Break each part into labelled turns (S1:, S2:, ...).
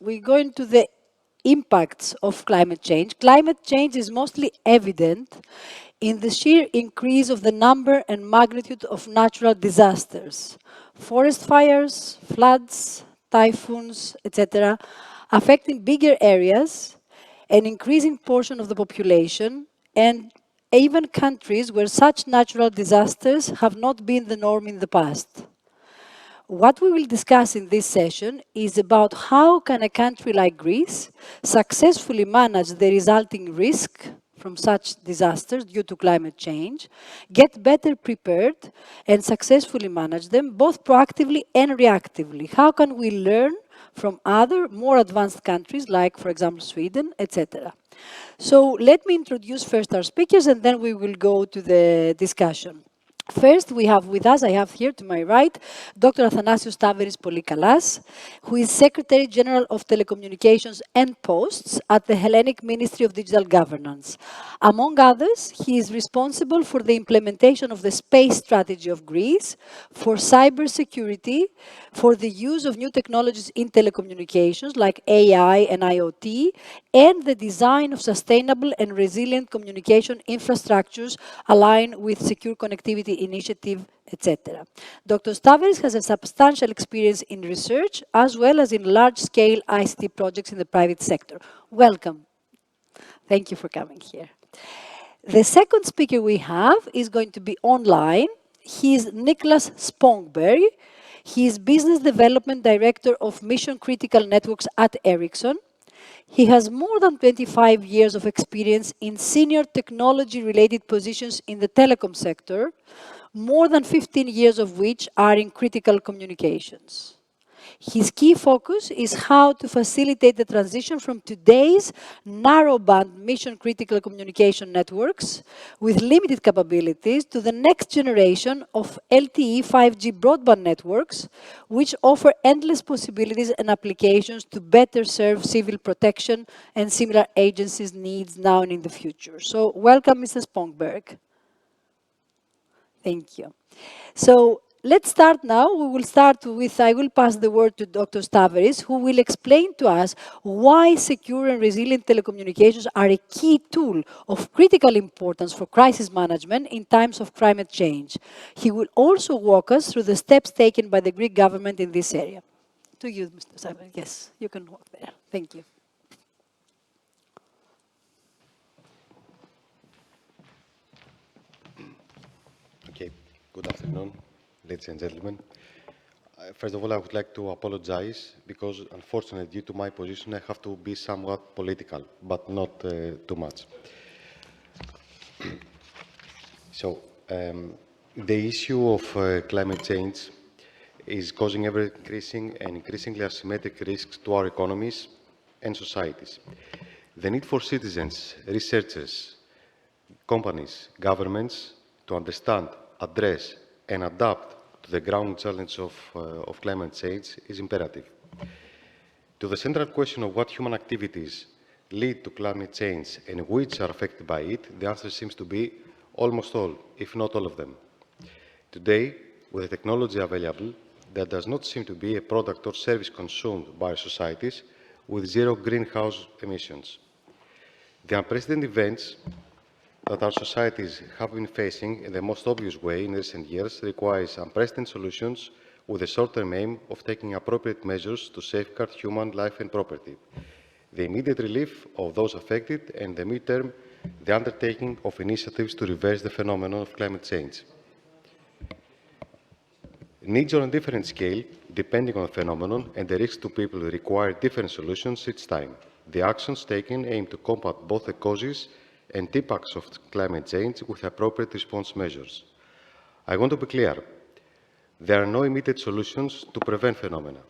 S1: We go into the impacts of climate change. Climate change is mostly evident in the sheer increase of the number and magnitude of natural disasters. Forest fires, floods, typhoons, etc., affecting bigger areas, an increasing portion of the population, and even countries where such natural disasters have not been the norm in the past. What we will discuss in this session is about how can a country like Greece successfully manage the resulting risk from such disasters due to climate change, get better prepared and successfully manage them both proactively and reactively. How can we learn from other more advanced countries like, for example, Sweden, etc. So let me introduce first our speakers and then we will go to the discussion. First, we have with us, I have here to my right, Dr. Staveris-Polykalas, who is Secretary General of Telecommunications and Posts at the Hellenic Ministry of Digital Governance. Among others, he is responsible for the implementation of the space strategy of Greece, for cybersecurity, for the use of new technologies in telecommunications like AI and IoT, and the design of sustainable and resilient communication infrastructures aligned with secure connectivity initiative, etc. Dr. Staveris has a substantial experience in research as well as in large-scale ICT projects in the private sector. Welcome. Thank you for coming here. The second speaker we have is going to be online. He is Nicholas Spängberg. He is Business Development Director of Mission Critical Networks at Ericsson. He has more than 25 years of experience in senior technology-related positions in the telecom sector, more than 15 years of which are in critical communications. His key focus is how to facilitate the transition from today's narrowband mission-critical communication networks with limited capabilities to the next generation of LTE 5G broadband networks, which offer endless possibilities and applications to better serve civil protection and similar agencies' needs now and in the future. So welcome, Mr. Spängberg. Thank you. So let's start now. We will start with, I will pass the word to Dr. Staveris, who will explain to us why secure and resilient telecommunications are a key tool of critical importance for crisis management in times of climate change. He will also walk us through the steps taken by the Greek government in this area. To you, Mr. Staveris. Yes, you can walk there. Thank you.
S2: Okay, good afternoon, ladies and gentlemen. First of all, I would like to apologize because, unfortunately, due to my position, I have to be somewhat political, but not too much. So, the issue of climate change is causing ever-increasing and increasingly asymmetric risks to our economies and societies. The need for citizens, researchers, companies, governments to understand, address, and adapt to the ground challenge of climate change is imperative. To the central question of what human activities lead to climate change and which are affected by it, the answer seems to be almost all, if not all of them. Today, with the technology available, there does not seem to be a product or service consumed by our societies with zero greenhouse emissions. The unprecedented events that our societies have been facing in the most obvious way in recent years requires unprecedented solutions with the short-term aim of taking appropriate measures to safeguard human life and property, the immediate relief of those affected, and the mid-term, the undertaking of initiatives to reverse the phenomenon of climate change. Needs on a different scale, depending on the phenomenon and the risk to people, require different solutions each time. The actions taken aim to combat both the causes and impacts of climate change with appropriate response measures. I want to be clear. There are no immediate solutions to prevent phenomena.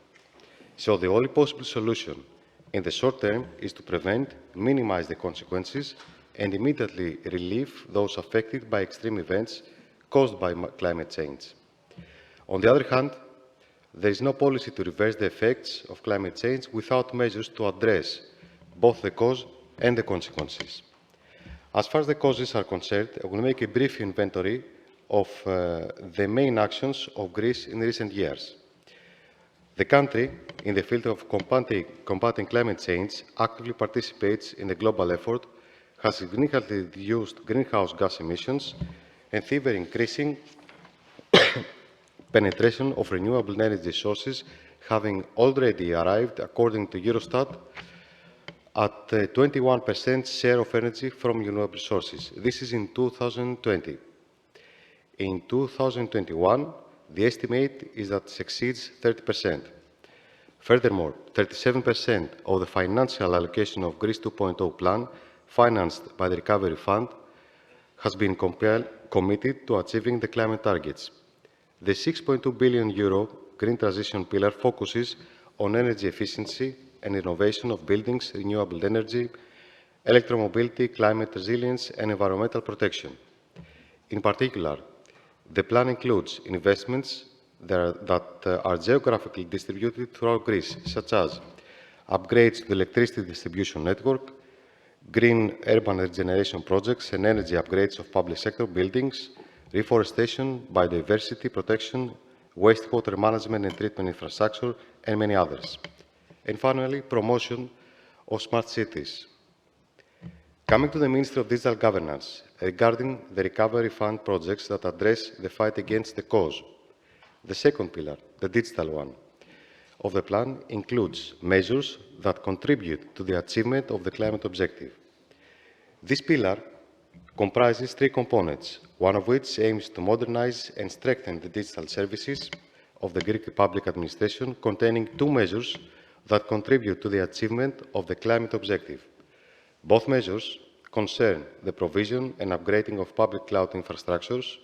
S2: So the only possible solution in the short term is to prevent, minimize the consequences, and immediately relieve those affected by extreme events caused by climate change. On the other hand, there is no policy to reverse the effects of climate change without measures to address both the cause and the consequences. As far as the causes are concerned, I will make a brief inventory of the main actions of Greece in recent years. The country, in the field of combating climate change, actively participates in the global effort, has significantly reduced greenhouse gas emissions, and further increasing penetration of renewable energy sources, having already arrived, according to Eurostat, at a 21% share of energy from renewable sources. This is in 2020. In 2021, the estimate is that it exceeds 30%. Furthermore, 37% of the financial allocation of Greece 2.0 plan, financed by the Recovery Fund, has been committed to achieving the climate targets. The €6.2 billion Green Transition Pillar focuses on energy efficiency and innovation of buildings, renewable energy, electromobility, climate resilience, and environmental protection. In particular, the plan includes investments that are geographically distributed throughout Greece, such as upgrades to the electricity distribution network, green urban regeneration projects and energy upgrades of public sector buildings, reforestation, biodiversity protection, wastewater management and treatment infrastructure, and many others. And finally, promotion of smart cities. Coming to the Ministry of Digital Governance, regarding the Recovery Fund projects that address the fight against the cause, the second pillar, the digital one, of the plan includes measures that contribute to the achievement of the climate objective. This pillar comprises three components, one of which aims to modernize and strengthen the digital services of the Greek public administration, containing two measures that contribute to the achievement of the climate objective. Both measures concern the provision and upgrading of public cloud infrastructures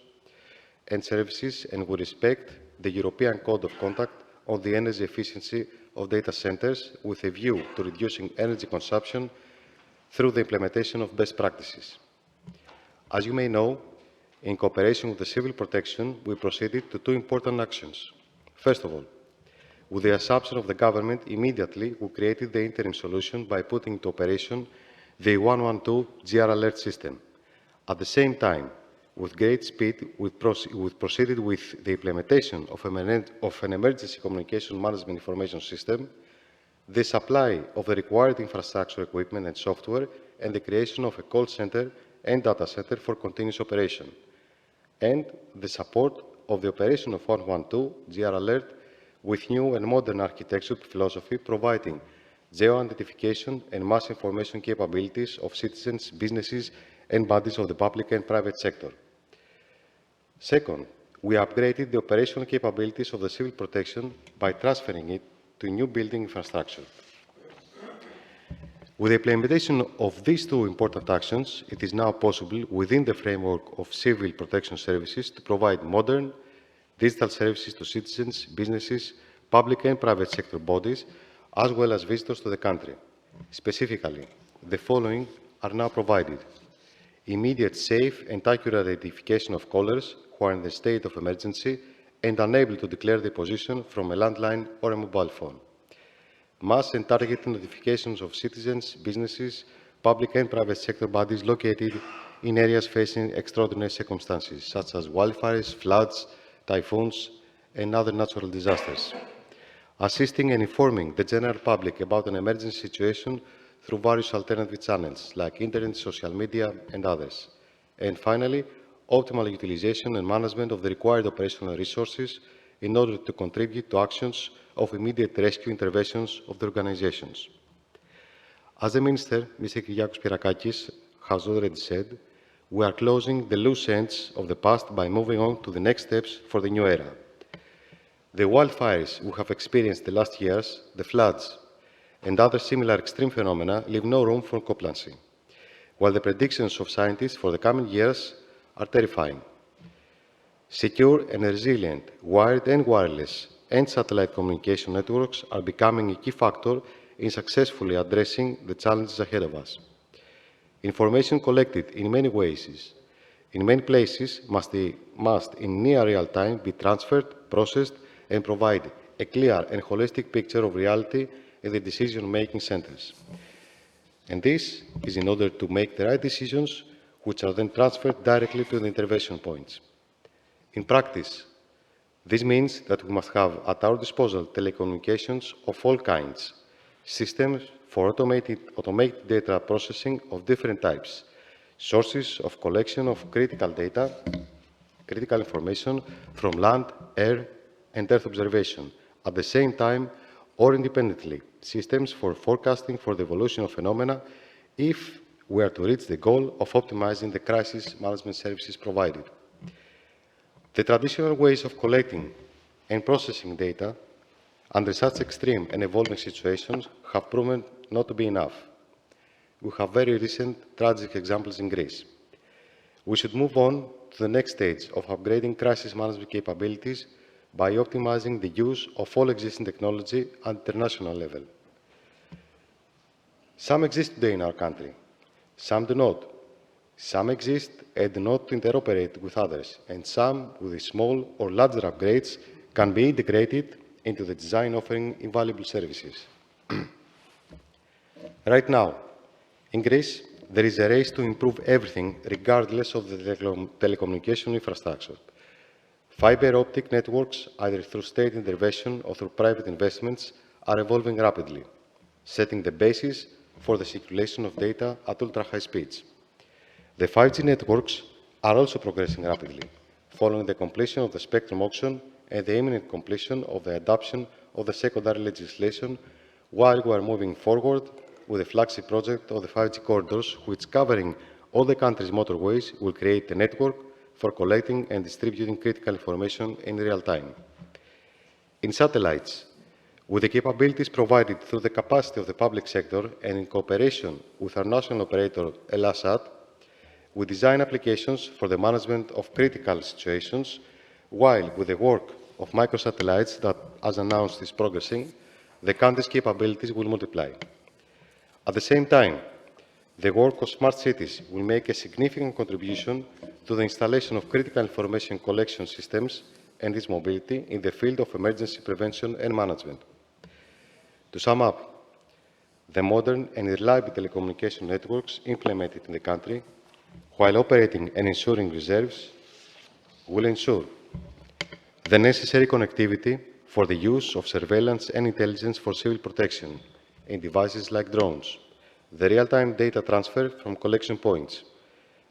S2: and services and will respect the European Code of Conduct on the energy efficiency of data centers with a view to reducing energy consumption through the implementation of best practices. As you may know, in cooperation with the civil protection, we proceeded to two important actions. First of all, with the assumption of the government, immediately we created the interim solution by putting into operation the 112 GR alert system. At the same time, with great speed, we proceeded with the implementation of an emergency communication management information system, the supply of the required infrastructure equipment and software, and the creation of a call center and data center for continuous operation, and the support of the operation of 112 GR alert with new and modern architecture philosophy, providing geo-identification and mass information capabilities of citizens, businesses, and bodies of the public and private sector. Second, we upgraded the operational capabilities of the civil protection by transferring it to new building infrastructure. With the implementation of these two important actions, it is now possible, within the framework of civil protection services, to provide modern digital services to citizens, businesses, public and private sector bodies, as well as visitors to the country. Specifically, the following are now provided: immediate, safe, and accurate identification of callers who are in the state of emergency and unable to declare their position from a landline or a mobile phone. Mass and targeted notifications of citizens, businesses, public and private sector bodies located in areas facing extraordinary circumstances, such as wildfires, floods, typhoons, and other natural disasters. Assisting and informing the general public about an emergency situation through various alternative channels, like internet, social media, and others. And finally, optimal utilization and management of the required operational resources in order to contribute to actions of immediate rescue interventions of the organizations. As the Minister, Mr. Kyriakos Pyrakakis, has already said, we are closing the loose ends of the past by moving on to the next steps for the new era. The wildfires we have experienced the last years, the floods, and other similar extreme phenomena leave no room for complacency, while the predictions of scientists for the coming years are terrifying. Secure and resilient wired and wireless and satellite communication networks are becoming a key factor in successfully addressing the challenges ahead of us. Information collected in many ways, in many places, must in near real time be transferred, processed, and provide a clear and holistic picture of reality in the decision-making centers. And this is in order to make the right decisions, which are then transferred directly to the intervention points. In practice, This means that we must have at our disposal telecommunications of all kinds, systems for automated data processing of different types, sources of collection of critical data, critical information from land, air, and earth observation, at the same time or independently, systems for forecasting for the evolution of phenomena if we are to reach the goal of optimizing the crisis management services provided. The traditional ways of collecting and processing data under such extreme and evolving situations have proven not to be enough. We have very recent tragic examples in Greece. We should move on to the next stage of upgrading crisis management capabilities by optimizing the use of all existing technology at international level. Some exist today in our country, some do not. Some exist and do not interoperate with others, and some, with small or larger upgrades, can be integrated into the design offering invaluable services. Right now, in Greece, there is a race to improve everything regardless of the telecommunication infrastructure. Fiber optic networks, either through state intervention or through private investments, are evolving rapidly, setting the basis for the circulation of data at ultra-high speeds. The 5G networks are also progressing rapidly, following the completion of the spectrum auction and the imminent completion of the adoption of the secondary legislation, while we are moving forward with the flagship project of the 5G corridors, which, covering all the country's motorways, will create a network for collecting and distributing critical information in real time. In satellites, with the capabilities provided through the capacity of the public sector and in cooperation with our national operator, Elasat, we design applications for the management of critical situations, while with the work of microsatellites that, as announced, is progressing, the country's capabilities will multiply. At the same time, the work of smart cities will make a significant contribution to the installation of critical information collection systems and its mobility in the field of emergency prevention and management. To sum up, the modern and reliable telecommunication networks implemented in the country, while operating and ensuring reserves, will ensure the necessary connectivity for the use of surveillance and intelligence for civil protection in devices like drones, the real-time data transfer from collection points,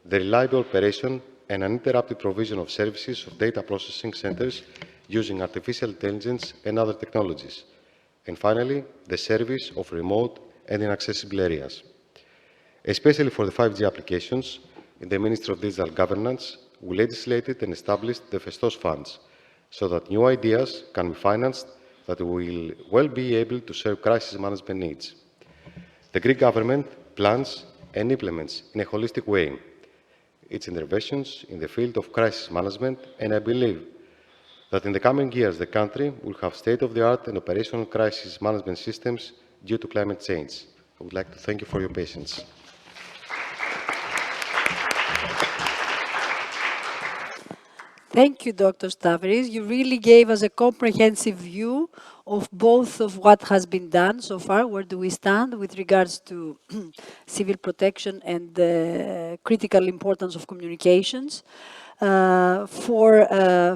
S2: the reliable operation and uninterrupted provision of services of data processing centers using artificial intelligence and other technologies, and finally, the service of remote and inaccessible areas. Especially for the 5G applications, in the Ministry of Digital Governance, we legislated and established the Festos funds, so that new ideas can be financed that will well be able to serve crisis management needs. The Greek government plans and implements in a holistic way its interventions in the field of crisis management, and I believe that in the coming years the country will have state-of-the-art and operational crisis management systems due to climate change. I would like to thank you for your patience.
S1: Thank you, Dr. Staveris. You really gave us a comprehensive view of both of what has been done so far, where do we stand with regards to civil protection and the critical importance of communications for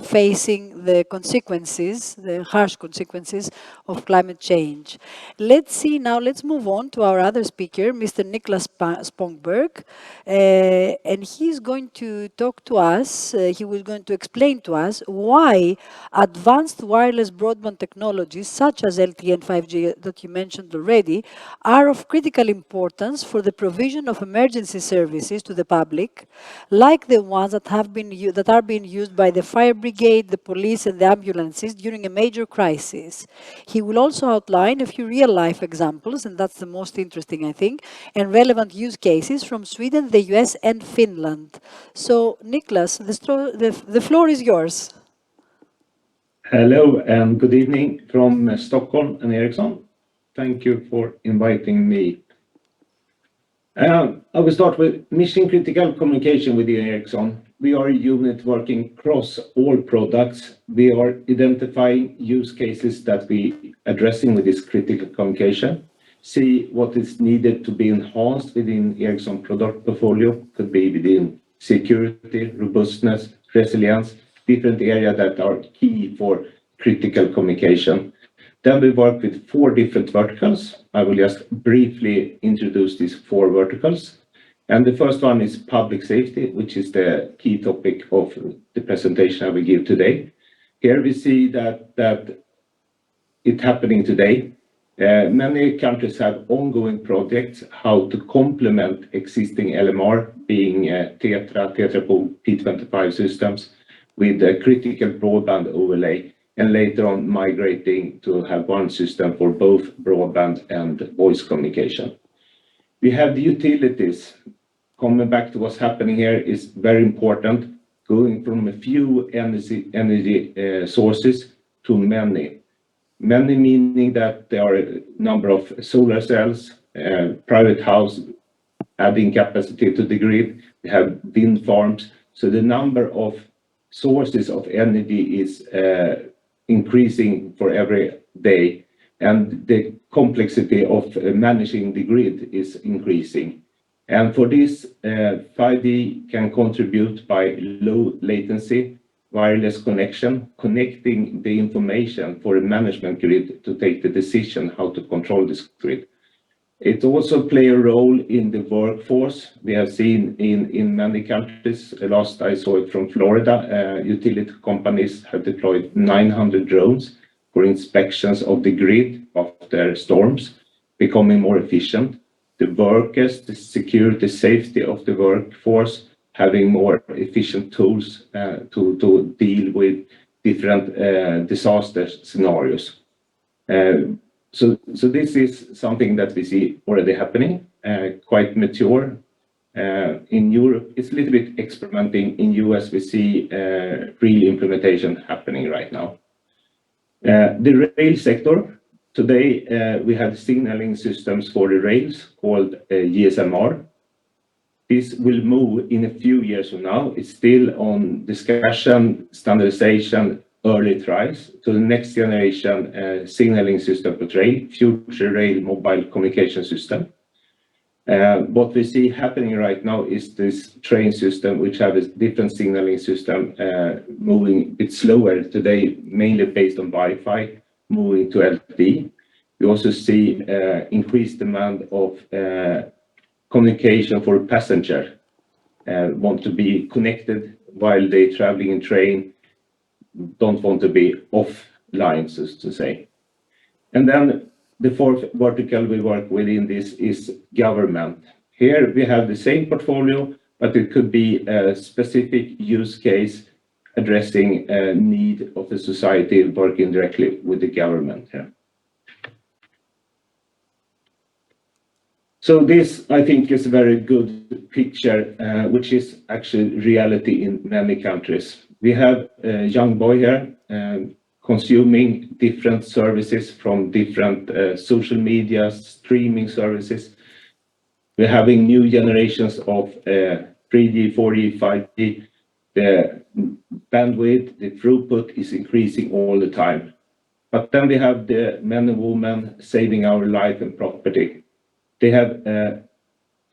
S1: facing the consequences, the harsh consequences of climate change. Let's see now, let's move on to our other speaker, Mr. Niklas Spängberg, and he's going to talk to us, he was going to explain to us why advanced wireless broadband technologies such as LTE and 5G that you mentioned already are of critical importance for the provision of emergency services to the public, like the ones that are being used by the fire brigade, the police and the ambulances during a major crisis. He will also outline a few real-life examples, and that's the most interesting, I think, and relevant use cases from Sweden, the US and Finland. So, Niklas, the floor is yours.
S3: Hello and good evening from Stockholm and Ericsson. Thank you for inviting me. I will start with mission critical communication with Ericsson. We are a unit working across all products. We are identifying use cases that we addressing with this critical communication. See what is needed to be enhanced within Ericsson product portfolio, could be within security, robustness, resilience, different areas that are key for critical communication. Then we work with 4 different verticals. I will just briefly introduce these 4 verticals. And the first one is public safety, which is the key topic of the presentation I will give today. Here we see that it's happening today. Many countries have ongoing projects how to complement existing LMR, being Tetrapol P25 systems, with a critical broadband overlay, and later on migrating to have one system for both broadband and voice communication. We have the utilities. Coming back to what's happening here is very important, going from a few energy sources to many. Many meaning that there are a number of solar cells, private house adding capacity to the grid. We have wind farms. So the number of sources of energy is increasing for every day, and the complexity of managing the grid is increasing. And for this, 5G can contribute by low latency, wireless connection, connecting the information for a management grid to take the decision how to control this grid. It also plays a role in the workforce. We have seen in many countries, last I saw it from Florida, utility companies have deployed 900 drones for inspections of the grid after storms, becoming more efficient. The workers, the security, safety of the workforce, having more efficient tools to deal with different disaster scenarios. So this is something that we see already happening, quite mature. In Europe, it's a little bit experimenting. In US, we see real implementation happening right now. The rail sector, today we have signaling systems for the rails called GSMR. This will move in a few years from now. It's still on discussion, standardization, early tries to the next generation signaling system for rail, future rail mobile communication system. What we see happening right now is this train system, which have a different signaling system, moving a bit slower today, mainly based on Wi-Fi, moving to LTE. We also see increased demand of communication for a passenger, want to be connected while they're traveling in train, don't want to be offline, so to say. And then the 4th vertical we work within this is government. Here we have the same portfolio, but it could be a specific use case addressing a need of the society working directly with the government here. So this, I think, is a very good picture, which is actually reality in many countries. We have a young boy here consuming different services from different social media, streaming services. We're having new generations of 3G, 4G, 5G. The bandwidth, the throughput is increasing all the time. But then we have the men and women saving our life and property. They have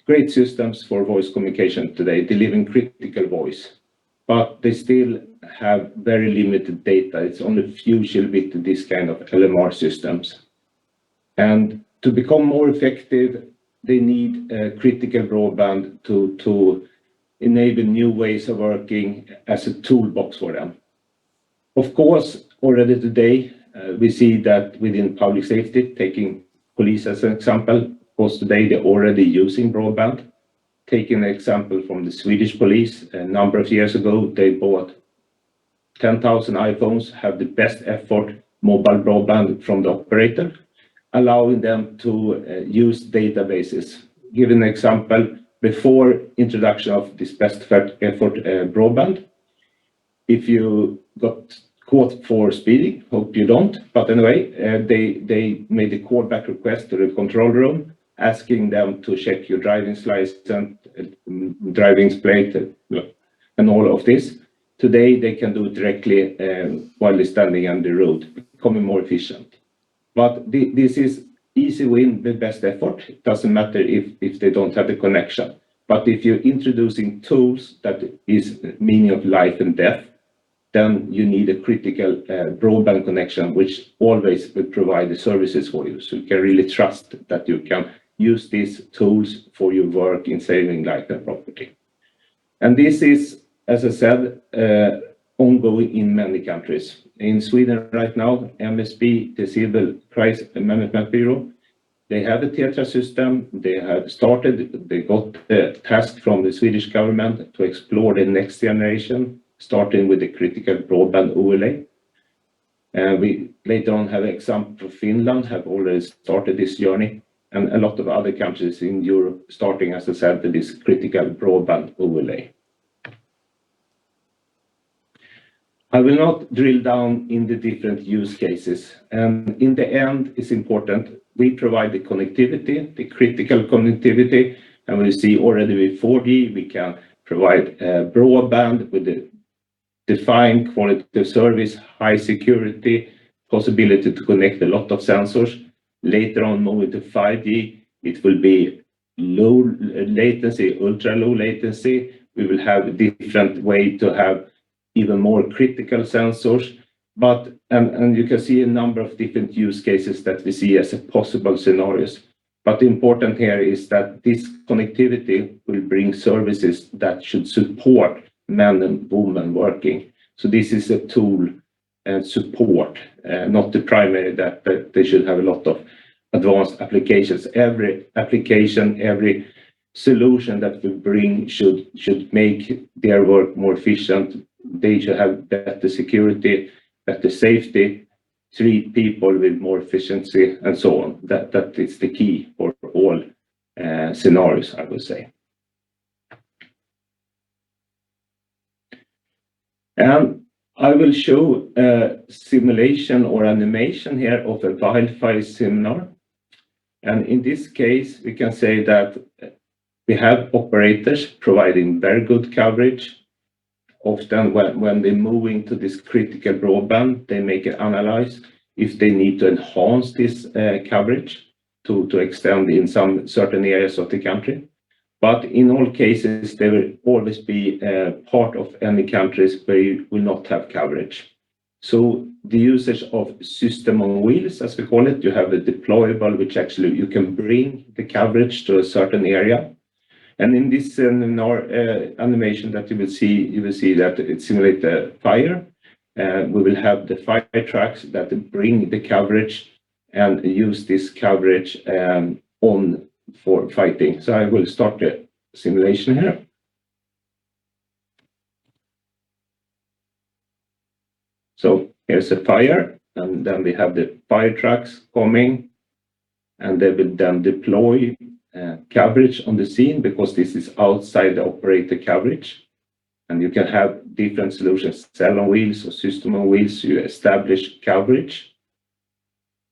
S3: great systems for voice communication today, delivering critical voice, but they still have very limited data. It's only few with this kind of LMR systems. And to become more effective, they need critical broadband to enable new ways of working as a toolbox for them. Of course, already today, we see that within public safety, taking police as an example, because today they're already using broadband. Taking an example from the Swedish police, a number of years ago, they bought 10,000 iPhones, have the best effort mobile broadband from the operator, allowing them to use databases. Give an example, before introduction of this best effort broadband, if you got caught for speeding, hope you don't, but anyway, they made a callback request to the control room, asking them to check your driving license, driving plate, and all of this. Today, they can do it directly while they're standing on the road, becoming more efficient. But this is easy win with best effort. It doesn't matter if they don't have the connection. But if you're introducing tools that is meaning of life and death, then you need a critical broadband connection, which always will provide the services for you. So you can really trust that you can use these tools for your work in saving life and property. And this is, as I said, ongoing in many countries. In Sweden right now, MSB, the Civil Crisis Management Bureau, they have a TETRA system. They have started, they got a task from the Swedish government to explore the next generation, starting with the critical broadband overlay. We later on have an example of Finland have already started this journey, and a lot of other countries in Europe starting, as I said, with this critical broadband overlay. I will not drill down in the different use cases. And in the end, it's important we provide the connectivity, the critical connectivity, and we see already with 4G, we can provide broadband with the defined quality of service, high security, possibility to connect a lot of sensors. Later on, moving to 5G, it will be low latency, ultra low latency. We will have a different way to have even more critical sensors. But and you can see a number of different use cases that we see as a possible scenarios. But the important here is that this connectivity will bring services that should support men and women working. So this is a tool and support, not the primary that they should have a lot of advanced applications. Every application, every solution that we bring should make their work more efficient. They should have better security, better safety, treat people with more efficiency, and so on. That is the key for all scenarios, I would say. And I will show a simulation or animation here of a wildfire seminar. And in this case, we can say that we have operators providing very good coverage. Often when they move into this critical broadband, they make an analysis if they need to enhance this coverage to extend in some certain areas of the country. But in all cases, there will always be part of any countries where you will not have coverage. So the usage of system on wheels, as we call it, you have a deployable, which actually you can bring the coverage to a certain area. And in this animation that you will see that it simulates a fire. We will have the fire trucks that bring the coverage and use this coverage on for fighting. So I will start the simulation here. So here's a fire, and then we have the fire trucks coming, and they will then deploy coverage on the scene because this is outside the operator coverage. And you can have different solutions, cell on wheels or system on wheels. You establish coverage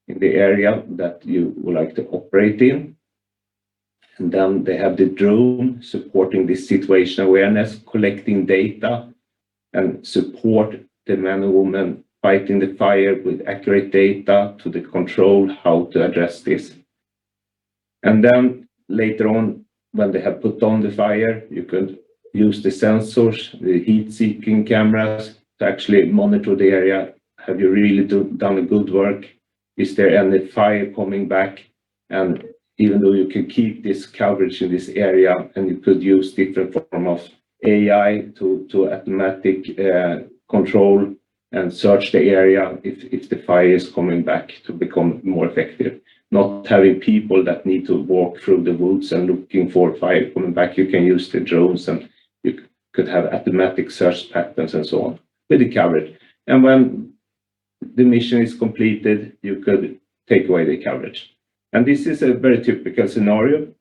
S3: in the area that you would like to operate in. And then they have the drone supporting this situation awareness, collecting data, and support the men and women fighting the fire with accurate data to the control how to address this. And then later on, when they have put on the fire, you could use the sensors, the heat-seeking cameras to actually monitor the area. Have you really done a good work? Is there any fire coming back? And even though you can keep this coverage in this area, and you could use different form of AI to automatic control and search the area if the fire is coming back to become more effective. Not having people that need to walk through the woods and looking for fire coming back. You can use the drones, and you could have automatic search patterns and so on with the coverage. And when the mission is completed, you could take away the coverage. And this is a very typical scenario.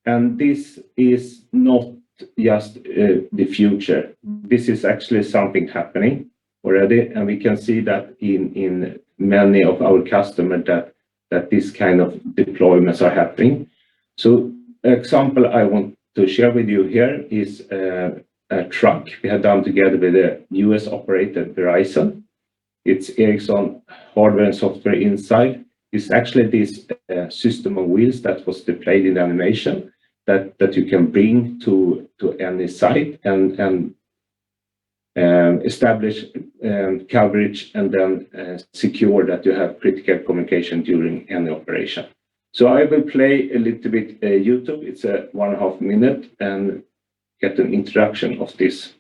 S3: And this is not just the future. This is actually something happening already. And we can see that in many of our customers that this kind of deployments are happening. So an example I want to share with you here is a truck we have done together with a US operator, Verizon. It's Ericsson hardware and software inside. It's actually this system on wheels that was displayed in the animation that you can bring to any site and establish coverage, and then secure that you have critical communication during any operation. So I will play a little bit YouTube. It's a 1.5 minute and get an introduction of this.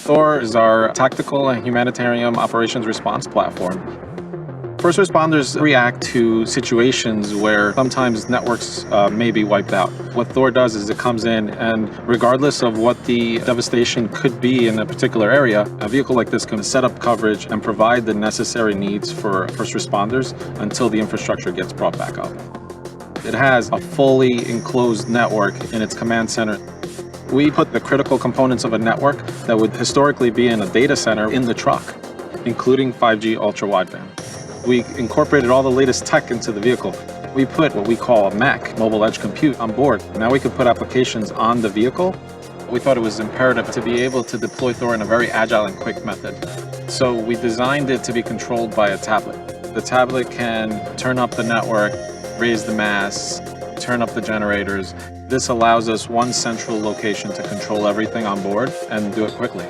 S4: Thor is our tactical and humanitarian operations response platform. First responders react to situations where sometimes networks may be wiped out. What Thor does is it comes in, and regardless of what the devastation could be in a particular area, a vehicle like this can set up coverage and provide the necessary needs for first responders until the infrastructure gets brought back up. It has a fully enclosed network in its command center. We put the critical components of a network that would historically be in a data center in the truck, including 5G ultra-wideband. We incorporated all the latest tech into the vehicle. We put what we call a MAC, mobile edge compute, on board. Now we could put applications on the vehicle. We thought it was imperative to be able to deploy Thor in a very agile and quick method. So we designed it to be controlled by a tablet. The tablet can turn up the network, raise the masts, turn up the generators. This allows us one central location to control everything on board and do it quickly.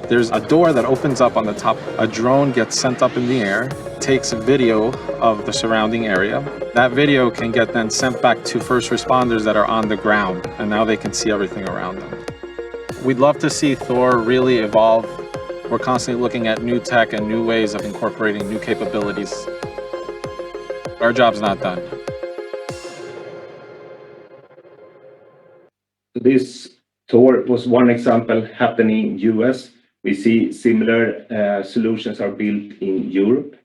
S4: There's a door that opens up on the top. A drone gets sent up in the air, takes a video of the surrounding area. That video can get then sent back to first responders that are on the ground, and now they can see everything around them. We'd love to see Thor really evolve. We're constantly looking at new tech and new ways of incorporating new capabilities. Our job's not done.
S3: This Thor was one example happening in US. We see similar solutions are built in Europe.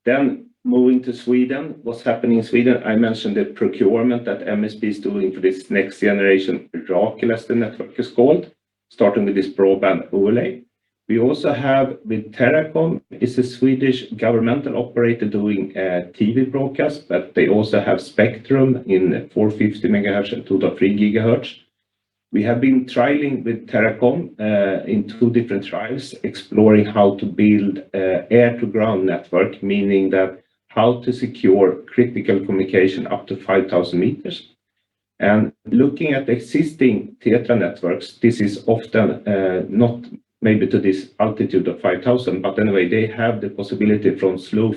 S3: Then moving to Sweden, what's happening in Sweden? I mentioned the procurement that MSB is doing for this next generation Rakel, as the network is called, starting with this broadband overlay. We also have with Teracom, it's a Swedish governmental operator doing TV broadcast, but they also have spectrum in 450 megahertz and 2.3 gigahertz. We have been trialing with Teracom in 2 different trials, exploring how to build air-to-ground network, meaning that how to secure critical communication up to 5,000 meters. And looking at existing TETRA networks, this is often not maybe to this altitude of 5,000, but anyway, they have the possibility from slow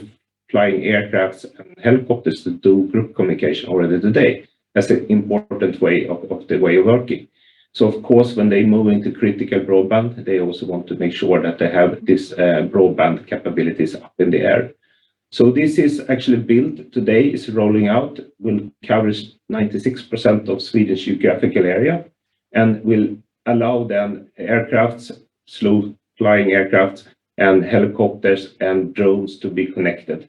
S3: flying aircrafts and helicopters to do group communication already today. That's an important way of the way of working. So of course, when they move into critical broadband, they also want to make sure that they have this broadband capabilities up in the air. So this is actually built today, is rolling out, will cover 96% of Sweden's geographical area, and will allow then aircrafts, slow flying aircrafts, and helicopters and drones to be connected.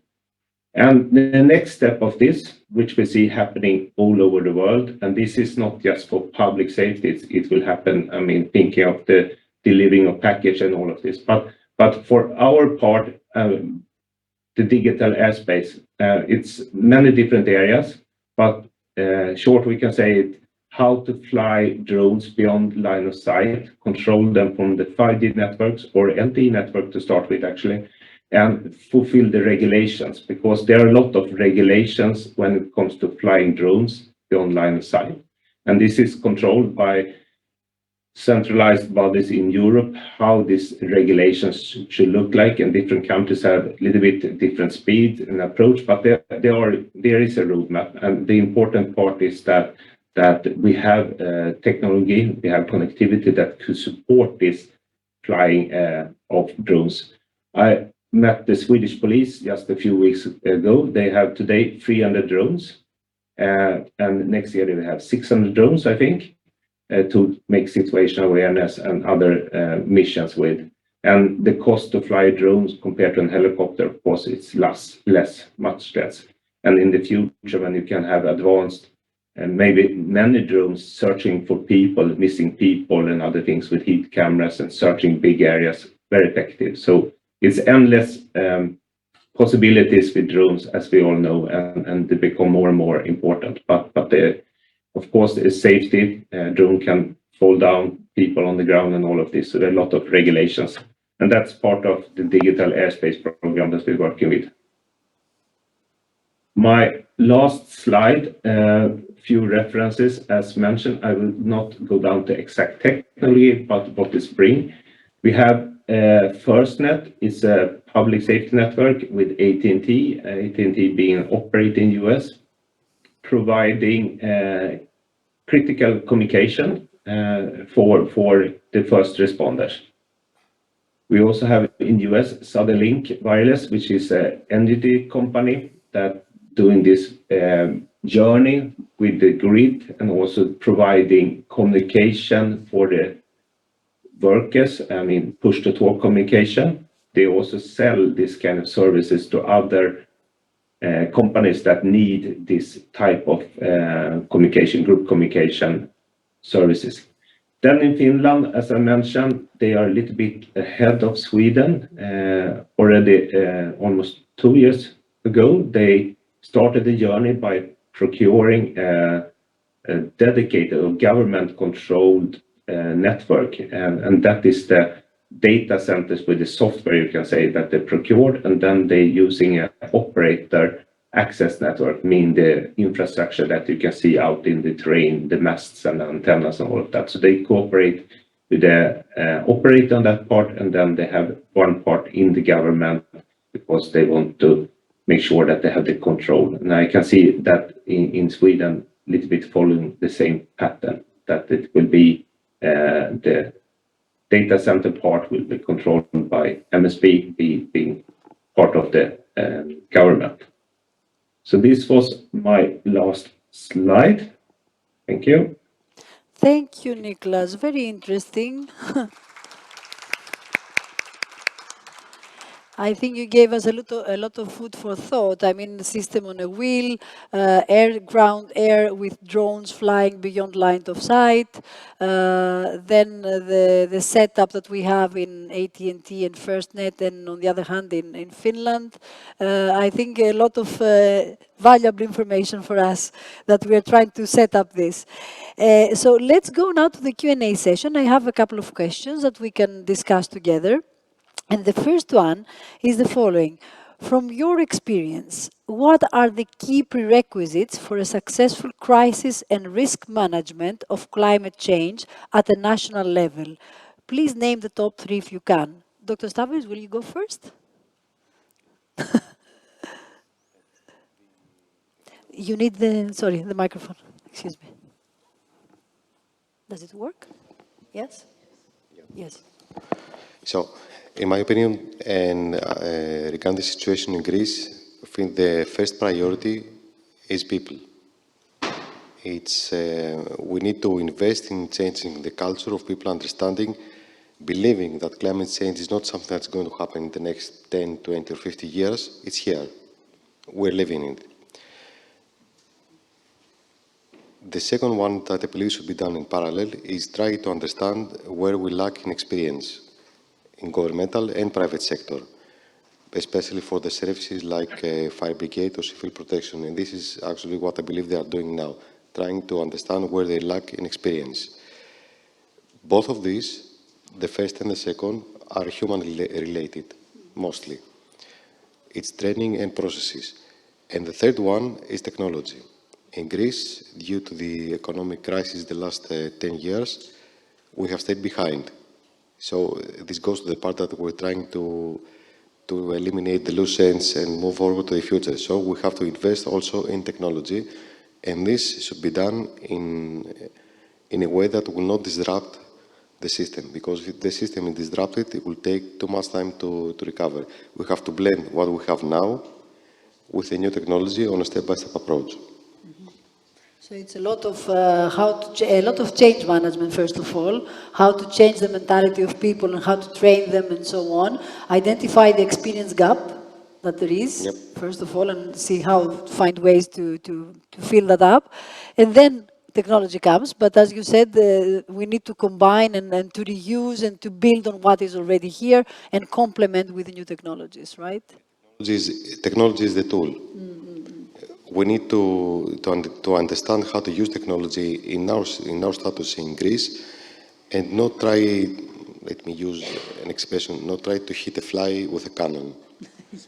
S3: And the next step of this, which we see happening all over the world, and this is not just for public safety, it will happen, I mean, thinking of the delivering of package and all of this, but for our part, the digital airspace, it's many different areas, but short we can say it, how to fly drones beyond line of sight, control them from the 5G networks or LTE network to start with actually, and fulfill the regulations, because there are a lot of regulations when it comes to flying drones beyond line of sight. And this is controlled by centralized bodies in Europe, how these regulations should look like, and different countries have a little bit different speed and approach, but there is a roadmap. And the important part is that we have technology, we have connectivity that could support this flying of drones. I met the Swedish police just a few weeks ago. They have today 300 drones, and next year they will have 600 drones, I think, to make situational awareness and other missions with. And the cost to fly drones compared to a helicopter, of course, it's much less. And in the future, when you can have advanced and maybe many drones searching for people, missing people and other things with heat cameras and searching big areas, very effective. So it's endless possibilities with drones, as we all know, and they become more and more important. But of course, the safety, drone can fall down, people on the ground and all of this. So there are a lot of regulations. And that's part of the digital airspace program that we're working with. My last slide, few references. As mentioned, I will not go down to exact technology, but what is bring. We have FirstNet is a public safety network with AT&T, AT&T being an operator in US, providing critical communication for the first responders. We also have in US Southern Wireless, which is an energy company that doing this journey with the grid and also providing communication for the workers, I mean push-to-talk communication. They also sell this kind of services to other companies that need this type of communication, group communication services. Then in Finland, as I mentioned, they are a little bit ahead of Sweden. Already almost 2 years ago, they started the journey by procuring a dedicated or government-controlled network, and that is the data centers with the software, you can say, that they procured, and then they using an operator access network, mean the infrastructure that you can see out in the terrain, the masts and antennas and all of that. So they cooperate with the operator on that part, and then they have one part in the government because they want to make sure that they have the control. And I can see that in Sweden, a little bit following the same pattern, that it will be the data center part will be controlled by MSP, being part of the government. So this was my last slide. Thank you.
S1: Thank you, Niklas. Very interesting. I think you gave us a lot of food for thought. I mean, the system on a wheel, air, ground, air with drones flying beyond line of sight. Then the setup that we have in AT&T and FirstNet, and on the other hand in Finland. I think a lot of valuable information for us that we are trying to set up this. So let's go now to the Q&A session. I have a couple of questions that we can discuss together. And the first one is the following. From your experience, what are the key prerequisites for a successful crisis and risk management of climate change at a national level? Please name the top 3 if you can. Dr. Staveris, will you go first? You need the microphone. Excuse me. Does it work? Yes? Yes.
S2: So, in my opinion, and regarding the situation in Greece, I think the first priority is people. We need to invest in changing the culture of people understanding, believing that climate change is not something that's going to happen in the next 10, 20 or 50 years. It's here. We're living in it. The second one that I believe should be done in parallel is try to understand where we lack in experience in governmental and private sector, especially for the services like fire brigade or civil protection. And this is actually what I believe they are doing now, trying to understand where they lack in experience. Both of these, the first and the second, are human related, mostly. It's training and processes. And the third one is technology. In Greece, due to the economic crisis the last 10 years, we have stayed behind. So this goes to the part that we're trying to eliminate the loose ends and move forward to the future. So we have to invest also in technology, and this should be done in a way that will not disrupt the system, because if the system is disrupted, it will take too much time to recover. We have to blend what we have now with the new technology on a step-by-step approach.
S1: So it's a lot of a lot of change management, first of all, how to change the mentality of people and how to train them and so on. Identify the experience gap that there is,
S2: Yep.
S1: first of all, and see how to find ways to fill that up. And then technology comes, but as you said, we need to combine and to reuse and to build on what is already here and complement with new technologies, right?
S2: Technology is the tool. We need to understand how to use technology in our status in Greece, and not try, let me use an expression, not try to hit a fly with a cannon. Yes.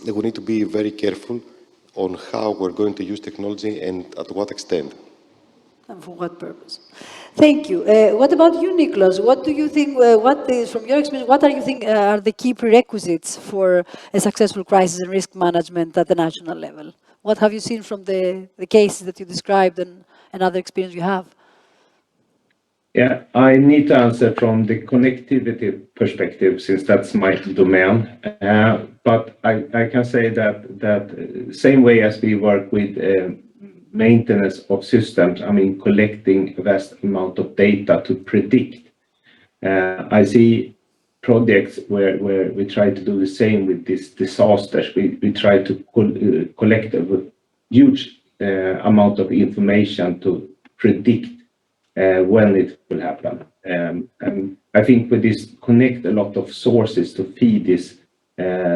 S2: We need to be very careful on how we're going to use technology and at what extent.
S1: And for what purpose? Thank you. What about you, Nicholas? What do you think, from your experience, what are you think are the key prerequisites for a successful crisis and risk management at the national level? What have you seen from the cases that you described and other experience you have?
S3: Yeah, I need to answer from the connectivity perspective since that's my domain. But I can say that same way as we work with maintenance of systems, I mean, collecting a vast amount of data to predict. I see projects where we try to do the same with these disasters. We try to collect a huge amount of information to predict when it will happen. And I think with this, connect a lot of sources to feed these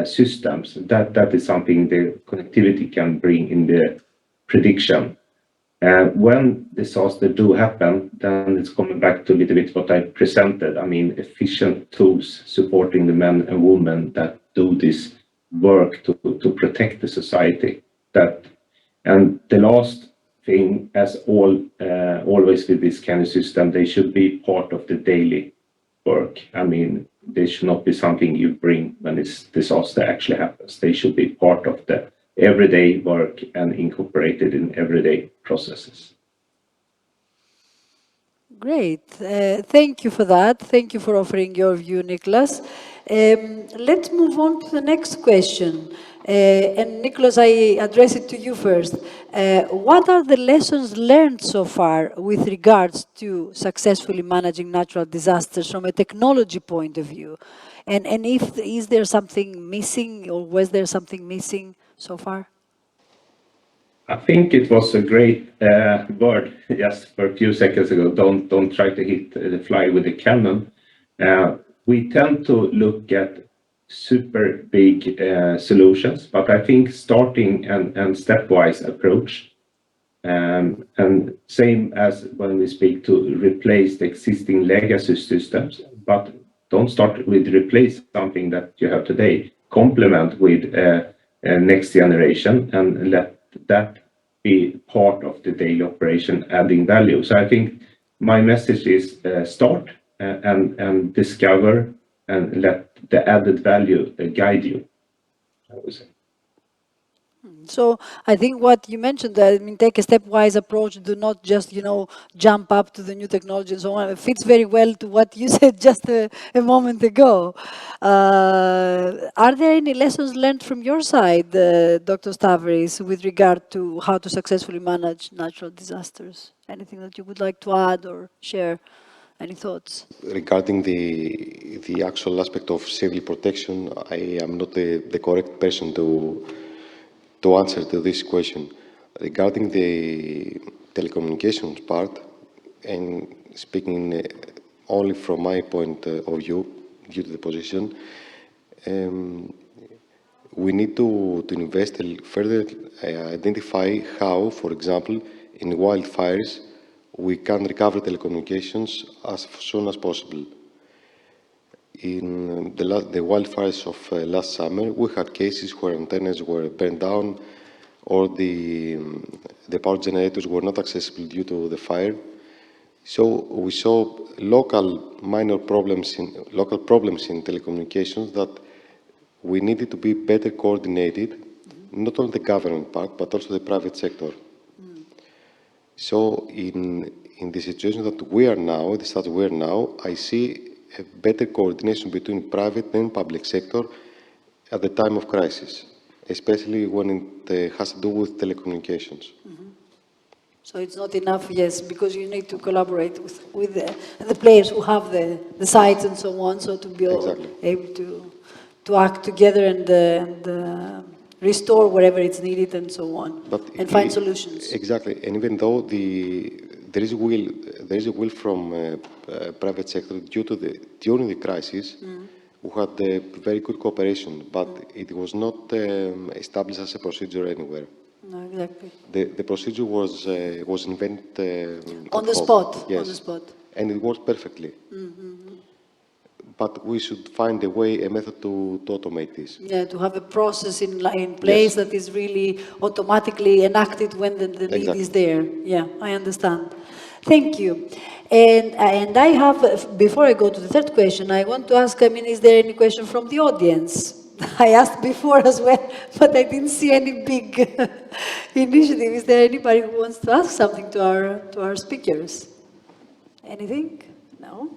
S3: systems. That is something the connectivity can bring in the prediction. When disaster do happen, then it's coming back to a little bit what I presented. I mean, efficient tools supporting the men and women that do this work to protect the society. And the last thing, as always with this kind of system, they should be part of the daily work. I mean, they should not be something you bring when this disaster actually happens. They should be part of the everyday work and incorporated in everyday processes.
S1: Great. Thank you for that. Thank you for offering your view, Nicholas. Let's move on to the next question. And Nicholas, I address it to you first. What are the lessons learned so far with regards to successfully managing natural disasters from a technology point of view? And is there something missing, or was there something missing so far?
S3: I think it was a great word just for a few seconds ago. Don't try to hit the fly with a cannon. We tend to look at super big solutions, but I think starting and stepwise approach, and same as when we speak to replace the existing legacy systems, but don't start with replace something that you have today. Complement with next generation and let that be part of the daily operation, adding value. So I think my message is start and discover and let the added value guide you, I would say.
S1: So I think what you mentioned, I mean, take a stepwise approach. Do not just, jump up to the new technology and so on. It fits very well to what you said just a moment ago. Are there any lessons learned from your side, Dr. Staveris, with regard to how to successfully manage natural disasters? Anything that you would like to add or share? Any thoughts?
S2: Regarding the actual aspect of civil protection, I am not the correct person to answer to this question. Regarding the telecommunications part, and speaking only from my point of view, due to the position, we need to invest further, identify how, for example, in wildfires, we can recover telecommunications as soon as possible. In the wildfires of last summer, we had cases where antennas were burned down or the power generators were not accessible due to the fire. So we saw minor problems in telecommunications that we needed to be better coordinated, not only the government part, but also the private sector. So in the situation that we are now, the status we are now, I see a better coordination between private and public sector at the time of crisis, especially when it has to do with telecommunications.
S1: So it's not enough, yes, because you need to collaborate with the players who have the sites and so on, so to be able to act together and restore wherever it's needed and so on, and find solutions.
S2: Exactly, and even though there is a will from private sector during the crisis, we had a very good cooperation, but it was not established as a procedure anywhere.
S1: No, exactly.
S2: The procedure was invented
S1: on the spot.
S2: Yes.
S1: On the spot.
S2: And it worked perfectly. but we should find a way, a method to automate this.
S1: Yeah, to have a process in place that is really automatically enacted when the need is there. Yeah, I understand. Thank you. And I have, before I go to the third question, I want to ask, I mean, is there any question from the audience? I asked before as well, but I didn't see any big initiative. Is there anybody who wants to ask something to our speakers? Anything? No?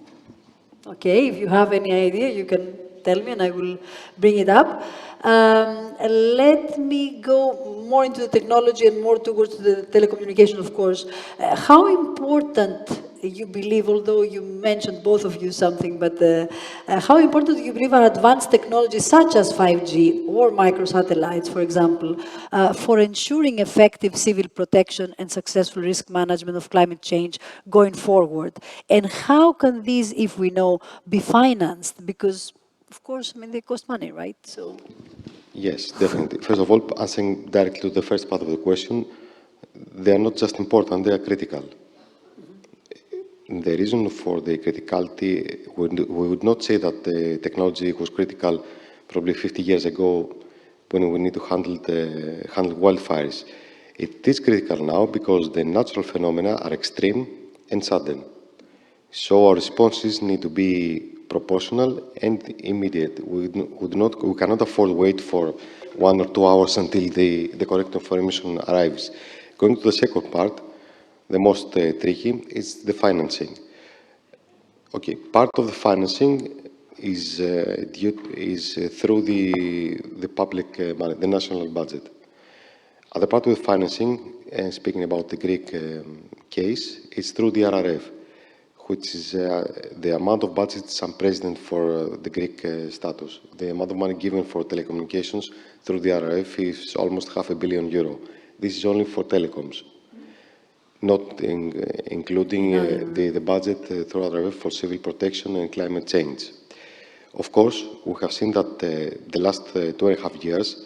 S1: Okay, if you have any idea, you can tell me and I will bring it up. Let me go more into the technology and more towards the telecommunication, of course. How important you believe, although you mentioned both of you something, but how important do you believe are advanced technologies such as 5G or microsatellites, for example, for ensuring effective civil protection and successful risk management of climate change going forward? And how can these, if we know, be financed? Because, of course, I mean, they cost money, right? So.
S2: Yes, definitely. First of all, answering directly to the first part of the question, they are not just important, they are critical. The reason for the criticality, we would not say that the technology was critical probably 50 years ago when we need to handle wildfires. It is critical now because the natural phenomena are extreme and sudden. So our responses need to be proportional and immediate. We cannot afford to wait for 1 or 2 hours until the correct information arrives. Going to the second part, the most tricky is the financing. Okay, part of the financing is through the public money, the national budget. Other part of the financing, speaking about the Greek case, is through the RRF, which is the amount of budget is unprecedented for the Greek status. The amount of money given for telecommunications through the RRF is almost €500 million. This is only for telecoms, not including the budget through RRF for civil protection and climate change. Of course, we have seen that the last 2.5 years,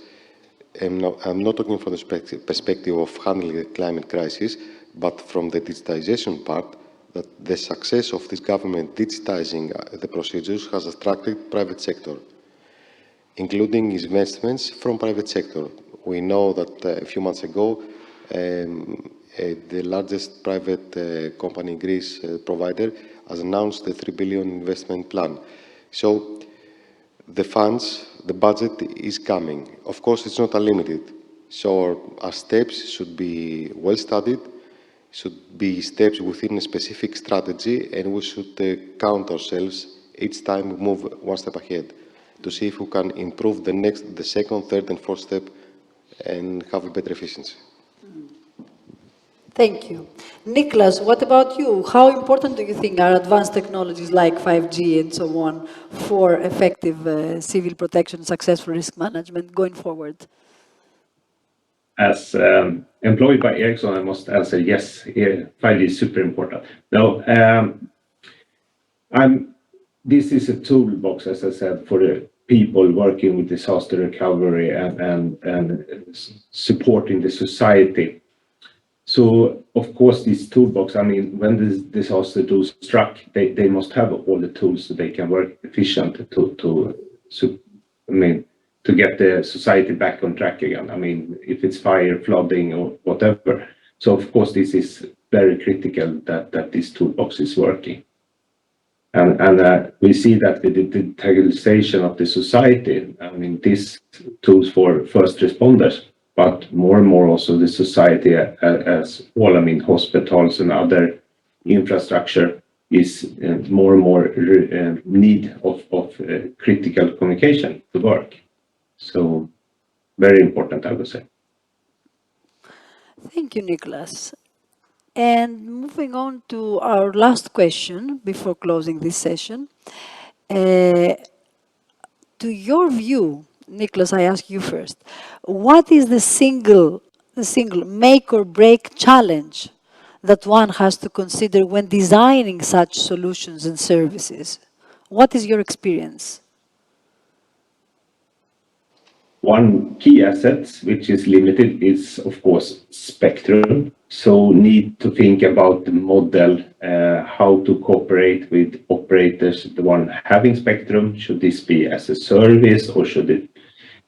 S2: I'm not talking from the perspective of handling the climate crisis, but from the digitization part, that the success of this government digitizing the procedures has attracted private sector, including investments from private sector. We know that a few months ago, the largest private company in Greece, provider, has announced a 3 billion investment plan. So the funds, the budget is coming. Of course, it's not unlimited. So our steps should be well studied, should be steps within a specific strategy, and we should count ourselves each time we move one step ahead to see if we can improve the second, third, and fourth step and have a better efficiency.
S1: Thank you. Nicholas, what about you? How important do you think are advanced technologies like 5G and so on for effective civil protection, successful risk management going forward?
S3: As employed by Ericsson, I must answer yes. 5G is super important. Now, this is a toolbox, as I said, for the people working with disaster recovery and supporting the society. So, of course, this toolbox, I mean, when this disaster does struck, they must have all the tools so they can work efficient to get the society back on track again. I mean, if it's fire, flooding, or whatever. So, of course, this is very critical that this toolbox is working. And we see that with the digitalization of the society, I mean, these tools for first responders, but more and more also the society as well, I mean, hospitals and other infrastructure is more and more need of critical communication to work. So, very important, I would say.
S1: Thank you, Nicholas. And moving on to our last question before closing this session. To your view, Nicholas, I ask you first, what is the single make or break challenge that one has to consider when designing such solutions and services? What is your experience?
S3: one key asset, which is limited, is of course spectrum. So need to think about the model, how to cooperate with operators, the one having spectrum. Should this be as a service, or should it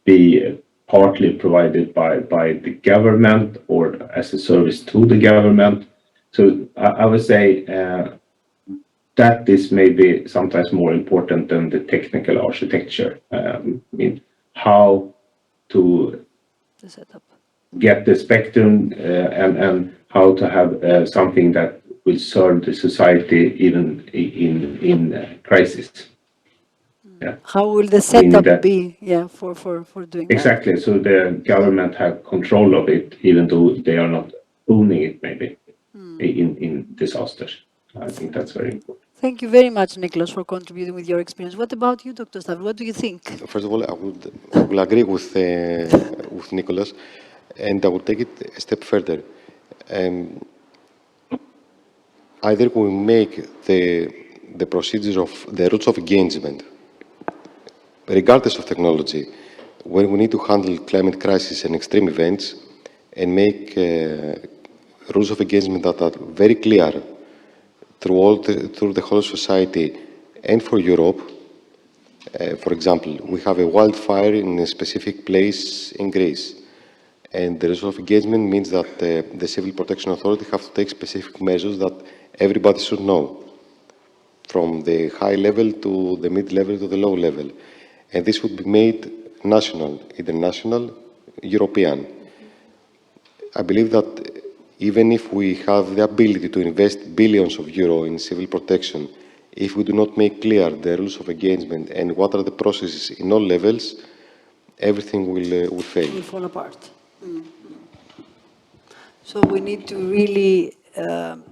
S3: be partly provided by the government or as a service to the government? So I would say that is maybe sometimes more important than the technical architecture. I mean, how to get the spectrum and how to have something that will serve the society even in crisis. Yeah.
S1: How will the setup be? Yeah, for doing
S3: exactly.
S1: that.
S3: So the government have control of it, even though they are not owning it, maybe in disasters. I think that's very important.
S1: Thank you very much, Nicholas, for contributing with your experience. What about you, Dr. Stav? What do you think?
S2: First of all, I will agree with Nicholas, and I will take it a step further. Either we make the procedures of the rules of engagement, regardless of technology, when we need to handle climate crisis and extreme events, and make rules of engagement that are very clear through the whole society and for Europe. For example, we have a wildfire in a specific place in Greece, and the rules of engagement means that the Civil Protection Authority have to take specific measures that everybody should know, from the high level to the mid-level to the low level. And this would be made national, international, European. I believe that even if we have the ability to invest billions of euro in civil protection, if we do not make clear the rules of engagement and what are the processes in all levels, everything will fail.
S1: Will fall apart. So we need to really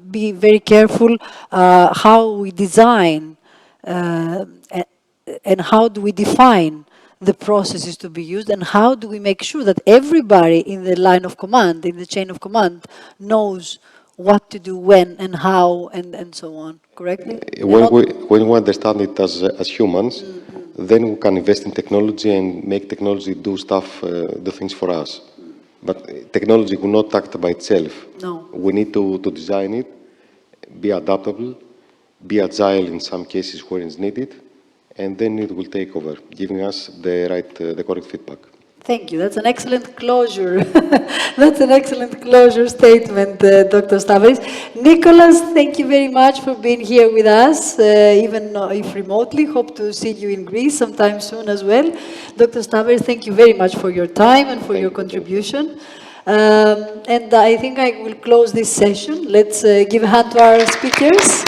S1: be very careful how we design and how do we define the processes to be used, and how do we make sure that everybody in the line of command, in the chain of command, knows what to do when and how and so on, correctly?
S2: When we understand it as humans, then we can invest in technology and make technology do stuff, do things for us. But technology will not act by itself.
S1: No.
S2: We need to design it, be adaptable, be agile in some cases where it's needed, and then it will take over, giving us the correct feedback.
S1: Thank you. That's an excellent closure. That's an excellent closure statement, Dr. Staveris. Nicholas, thank you very much for being here with us, even if remotely. Hope to see you in Greece sometime soon as well. Dr. Staveris, thank you very much for your time and for your contribution. And I think I will close this session. Let's give a hand to our speakers.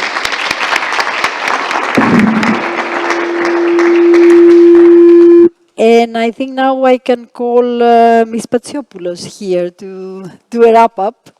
S1: And I think now I can call Ms. Patsiopoulos here to do a wrap-up.